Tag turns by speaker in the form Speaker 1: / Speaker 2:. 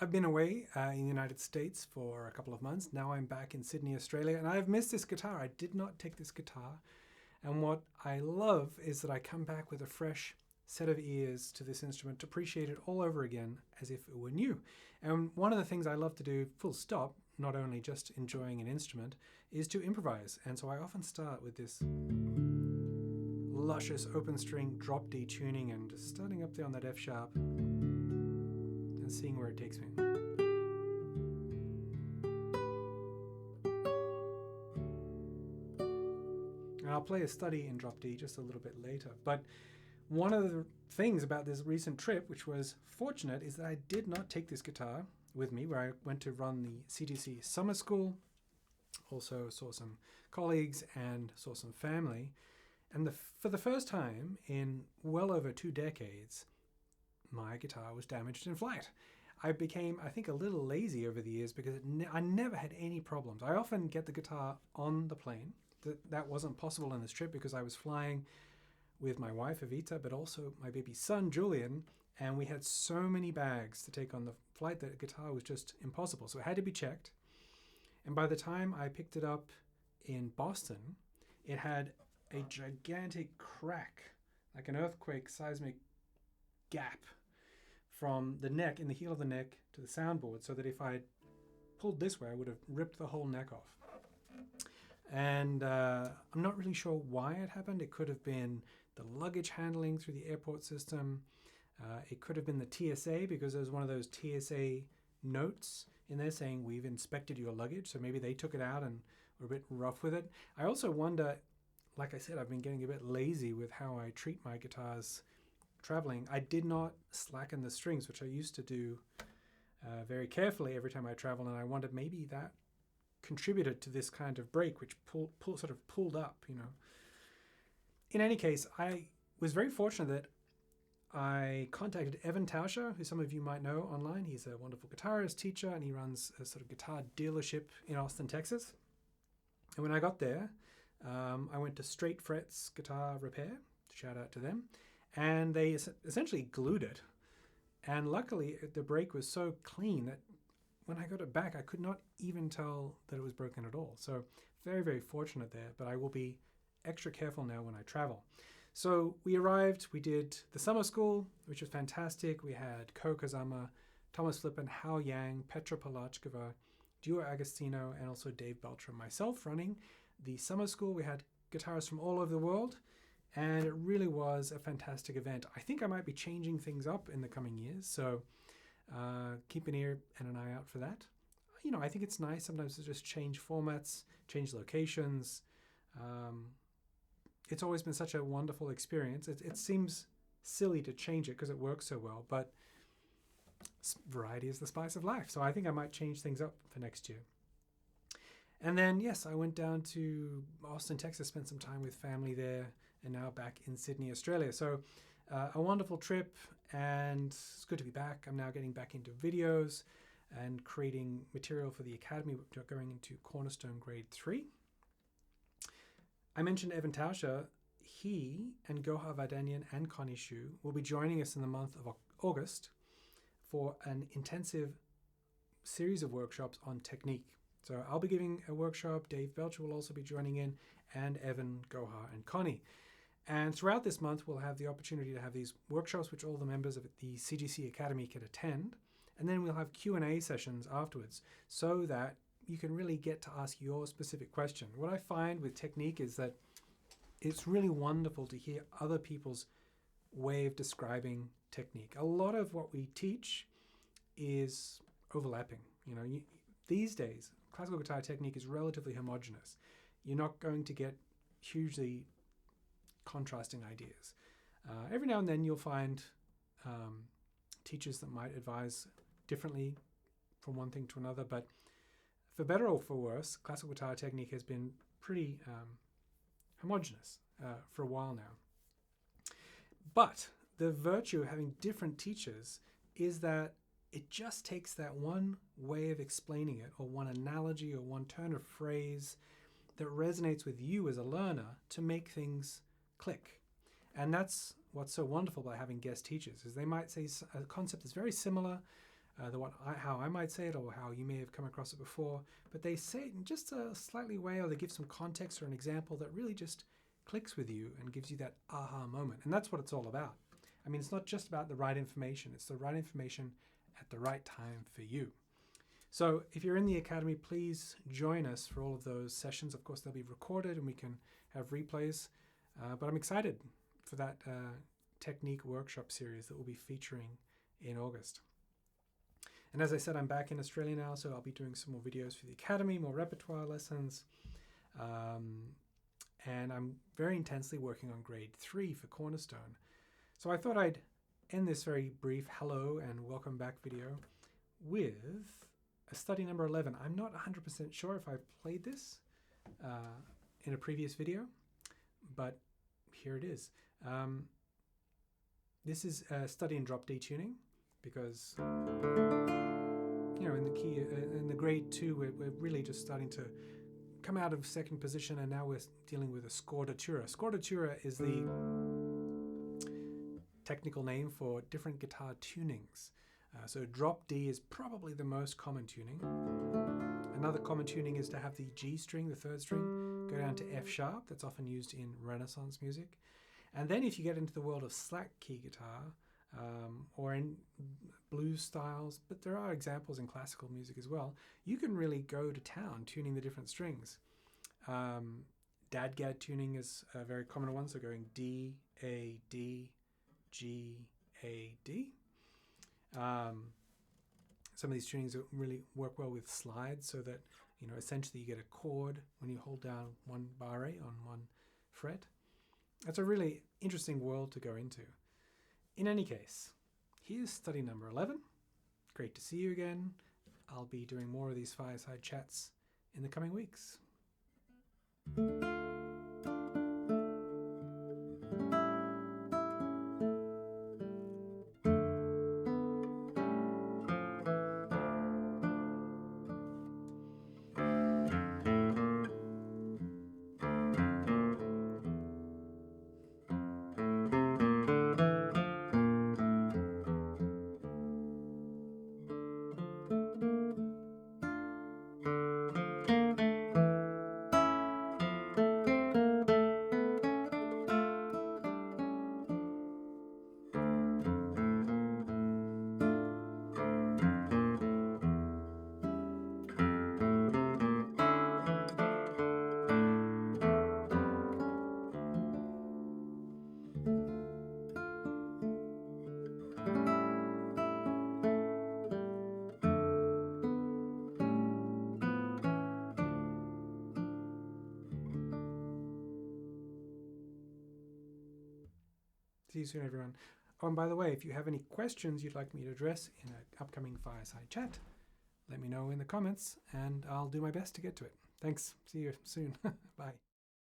Speaker 1: I've been away in the United States for a couple of months. Now I'm back in Sydney, Australia, and I've missed this guitar. I did not take this guitar. And what I love is that I come back with a fresh set of ears to this instrument to appreciate it all over again as if it were new. And one of the things I love to do, full stop, not only just enjoying an instrument, is to improvise. And so I often start with this luscious open string drop D tuning and just starting up there on that F sharp and seeing where it takes me. And I'll play a study in drop D just a little bit later. But one of the things about this recent trip, which was fortunate, is that I did not take this guitar with me, where I went to run the CTC summer school, also saw some colleagues and saw some family. And for the first time in well over 2 decades, my guitar was damaged in flight. I became, I think, a little lazy over the years because I never had any problems. I often get the guitar on the plane. That wasn't possible on this trip because I was flying with my wife, Evita, but also my baby son, Julian, and we had so many bags to take on the flight that the guitar was just impossible. So it had to be checked. And by the time I picked it up in Boston, it had a gigantic crack, like an earthquake seismic gap from the neck, in the heel of the neck, to the soundboard, so that if I pulled this way, I would have ripped the whole neck off. And I'm not really sure why it happened. It could have been the luggage handling through the airport system. It could have been the TSA, because there's one of those TSA notes in there saying we've inspected your luggage. So maybe they took it out and were a bit rough with it. I also wonder, like I said, I've been getting a bit lazy with how I treat my guitars traveling. I did not slacken the strings, which I used to do very carefully every time I travel. And I wondered maybe that contributed to this kind of break, which sort of pulled up, you know. In any case, I was very fortunate that I contacted Evan Tauscher, who some of you might know online. He's a wonderful guitarist, teacher, and he runs a sort of guitar dealership in Austin, Texas. And when I got there, I went to Straight Frets Guitar Repair, shout out to them, and they essentially glued it. And luckily, the break was so clean that when I got it back, I could not even tell that it was broken at all. So very, very fortunate there, but I will be extra careful now when I travel. So we arrived, we did the summer school, which was fantastic. We had Ko Kazama, Thomas Flippen, Hao Yang, Petra Palachkova, Duo Agostino, and also Dave Belcher and myself running the summer school. We had guitarists from all over the world, and it really was a fantastic event. I think I might be changing things up in the coming years, so keep an ear and an eye out for that. You know, I think it's nice sometimes to just change formats, change locations. It's always been such a wonderful experience. It seems silly to change it because it works so well, but variety is the spice of life. So I think I might change things up for next year. And then, yes, I went down to Austin, Texas, spent some time with family there, and now back in Sydney, Australia. So a wonderful trip, and it's good to be back. I'm now getting back into videos and creating material for the Academy, going into Cornerstone Grade 3. I mentioned Evan Tauscher. He and Gohar Vardanyan and Connie Shu will be joining us in the month of August for an intensive series of workshops on technique. So I'll be giving a workshop. Dave Belcher will also be joining in, and Evan, Gohar, and Connie. And throughout this month, we'll have the opportunity to have these workshops, which all the members of the CGC Academy can attend. And then we'll have Q&A sessions afterwards, so that you can really get to ask your specific question. What I find with technique is that it's really wonderful to hear other people's way of describing technique. A lot of what we teach is overlapping. You know, these days, classical guitar technique is relatively homogeneous. You're not going to get hugely contrasting ideas. Every now and then you'll find teachers that might advise differently from one thing to another, but for better or for worse, classical guitar technique has been pretty homogeneous for a while now. But the virtue of having different teachers is that it just takes that one way of explaining it, or one analogy, or one turn of phrase that resonates with you as a learner to make things click. And that's what's so wonderful by having guest teachers, is they might say a concept is very similar, how I might say it or how you may have come across it before, but they say it in just a slightly way, or they give some context or an example that really just clicks with you and gives you that aha moment. And that's what it's all about. I mean, it's not just about the right information, it's the right information at the right time for you. So if you're in the Academy, please join us for all of those sessions. Of course, they'll be recorded and we can have replays, but I'm excited for that technique workshop series that we'll be featuring in August. And as I said, I'm back in Australia now, so I'll be doing some more videos for the Academy, more repertoire lessons. And I'm very intensely working on grade 3 for Cornerstone. So I thought I'd end this very brief hello and welcome back video with a study number 11. I'm not 100% sure if I've played this in a previous video, but here it is. This is a study in drop D tuning because, you know, in the grade 2, we're really just starting to come out of second position, and now we're dealing with a scordatura. Scordatura is the technical name for different guitar tunings. So drop D is probably the most common tuning. Another common tuning is to have the G string, the 3rd string, go down to F sharp. That's often used in Renaissance music. And then if you get into the world of slack key guitar, or in blues styles, but there are examples in classical music as well, you can really go to town tuning the different strings. Dadgad tuning is a very common one, so going D, A, D, G, A, D. Some of these tunings really work well with slides, so that, you know, essentially you get a chord when you hold down one barre on one fret. That's a really interesting world to go into. In any case, here's study number 11. Great to see you again. I'll be doing more of these fireside chats in the coming weeks. See you soon, everyone. Oh, and by the way, if you have any questions you'd like me to address in an upcoming fireside chat, let me know in the comments and I'll do my best to get to it. Thanks. See you soon. Bye.